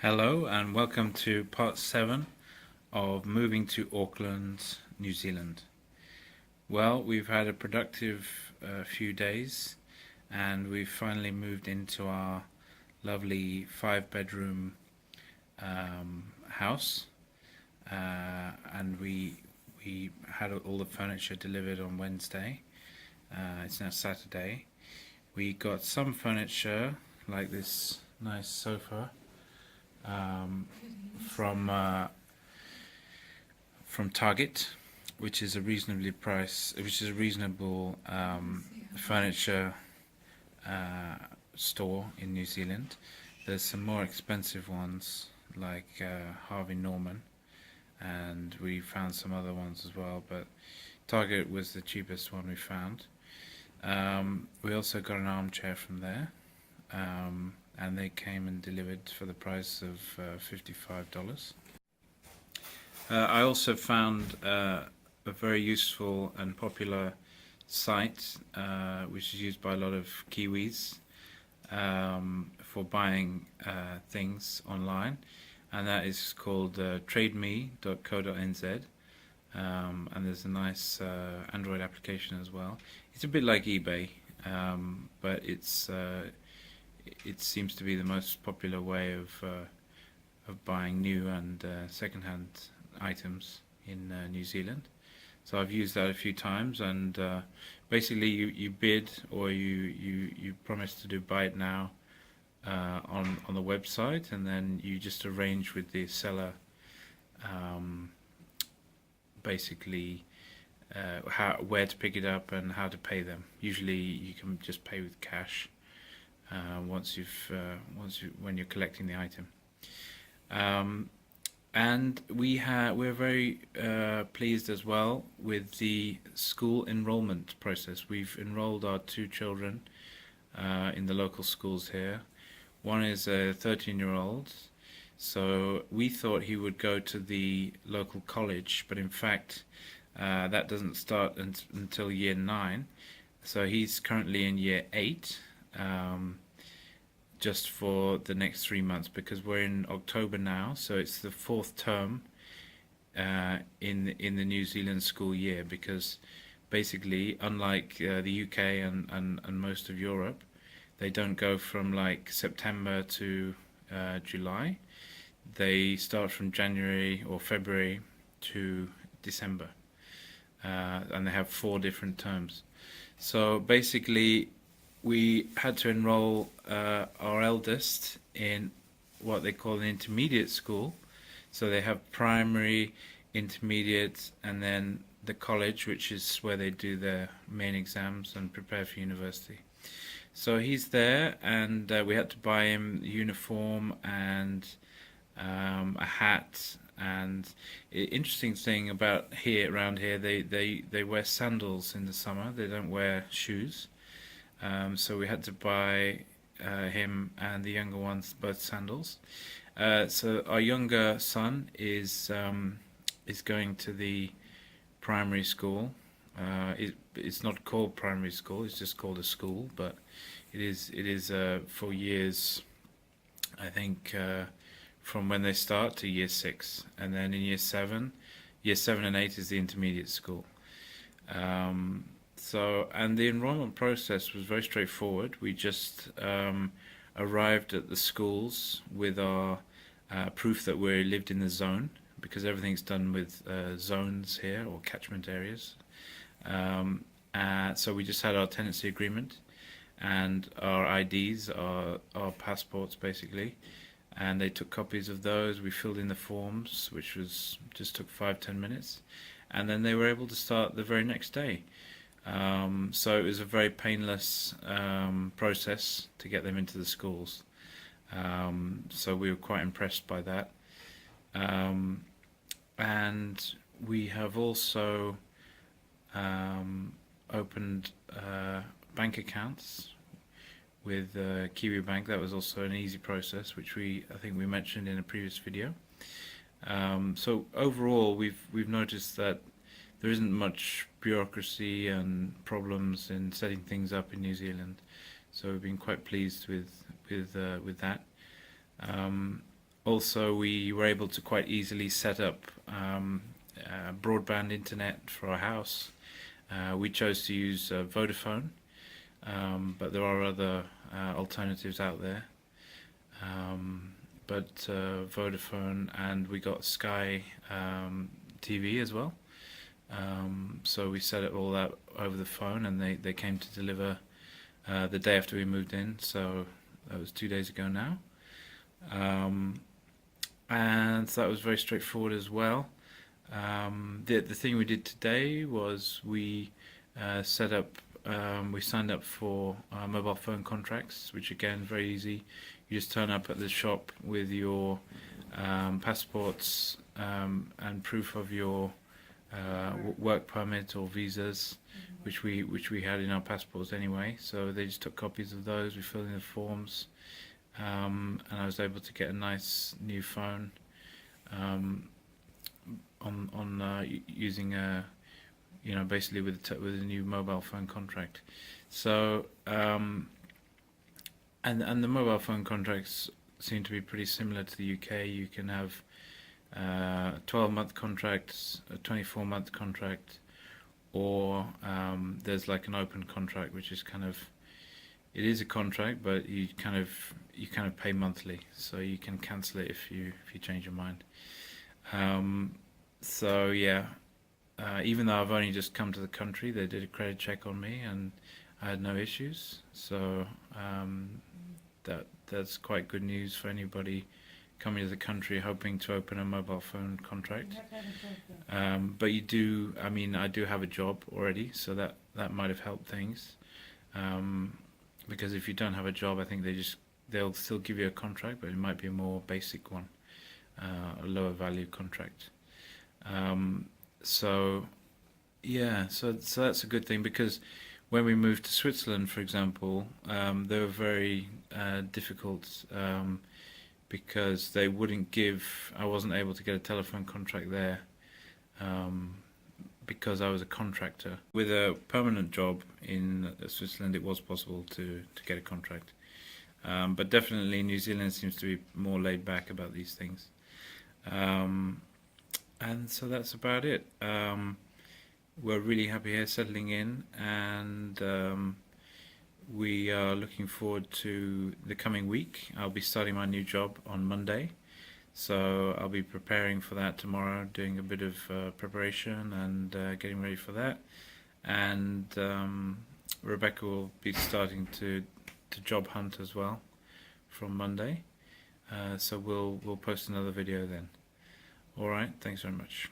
Hello and welcome to part 7 of moving to Auckland, New Zealand. Well, we've had a productive few days and we've finally moved into our lovely 5-bedroom house, and we had all the furniture delivered on Wednesday. It's now Saturday. We got some furniture like this nice sofa um, from from Target, which is a reasonable furniture store in New Zealand. There's some more expensive ones like Harvey Norman, and we found some other ones as well, but Target was the cheapest one we found. We also got an armchair from there, and they came and delivered for the price of $55. I also found a very useful and popular site which is used by a lot of Kiwis for buying things online, and that is called trademe.co.nz. And there's a nice Android application as well. It's a bit like eBay, but it seems to be the most popular way of buying new and second-hand items in New Zealand. So I've used that a few times, and basically you bid, or you promise to do buy it now on the website, and then you just arrange with the seller um, basically where to pick it up and how to pay them. Usually you can just pay with cash when you're collecting the item. And we're very pleased as well with the school enrollment process. We've enrolled our 2 children in the local schools here. One is a 13-year-old, so we thought he would go to the local college, but in fact that doesn't start until year 9. So he's currently in year 8. Just for the next 3 months, because we're in October now, so it's the 4th term in the New Zealand school year. Because basically, unlike the UK and most of Europe, they don't go from like September to July. They start from January or February to December, and they have 4 different terms. So basically, we had to enroll our eldest in what they call an intermediate school. So they have primary, intermediate, and then the college, which is where they do their main exams and prepare for university. So he's there, and we had to buy him a uniform and a hat. And interesting thing about around here, they wear sandals in the summer. They don't wear shoes. So we had to buy him and the younger ones both sandals. So our younger son is going to the primary school. It's not called primary school; it's just called a school. But it is for years, I think, from when they start to year 6, and then in year 7 and 8 is the intermediate school. And the enrollment process was very straightforward. We just arrived at the schools with our proof that we lived in the zone, because everything's done with zones here, or catchment areas. So we just had our tenancy agreement and our IDs, our passports basically, and they took copies of those. We filled in the forms, which just took 5-10 minutes, and then they were able to start the very next day. So it was a very painless process to get them into the schools. So we were quite impressed by that. And we have also opened bank accounts with Kiwi Bank. That was also an easy process, which I think we mentioned in a previous video. So overall, we've noticed that there isn't much bureaucracy and problems in setting things up in New Zealand, so we've been quite pleased with that. Also, we were able to quite easily set up broadband internet for our house. We chose to use Vodafone, but there are other alternatives out there. But Vodafone, and we got Sky TV as well. So we set it all up over the phone, and they came to deliver the day after we moved in. So that was 2 days ago now. And so that was very straightforward as well. The thing we did today was we set up, we signed up for mobile phone contracts, which again, very easy. You just turn up at the shop with your passports and proof of your work permit or visas, which we had in our passports anyway. So they just took copies of those. We filled in the forms, and I was able to get a nice new phone using basically with a new mobile phone contract. So and the mobile phone contracts seem to be pretty similar to the UK. You can have 12-month contracts, a 24-month contract, or there's like an open contract, which is it is a contract, but you kind of pay monthly, so you can cancel it if you change your mind. So yeah, even though I've only just come to the country, they did a credit check on me, and I had no issues. So that's quite good news for anybody coming to the country hoping to open a mobile phone contract. But you do, I do have a job already, so that might have helped things. Because if you don't have a job, I think they'll still give you a contract, but it might be a more basic one, a lower value contract. So yeah, so that's a good thing, because when we moved to Switzerland, for example, they were very difficult, because they wouldn't give. I wasn't able to get a telephone contract there, because I was a contractor. With a permanent job in Switzerland, it was possible to get a contract. But definitely New Zealand seems to be more laid back about these things. And so that's about it. We're really happy here settling in, and we are looking forward to the coming week. I'll be starting my new job on Monday. So I'll be preparing for that tomorrow, doing a bit of preparation and getting ready for that. And Rebecca will be starting to job hunt as well from Monday. So we'll post another video then. All right, thanks very much.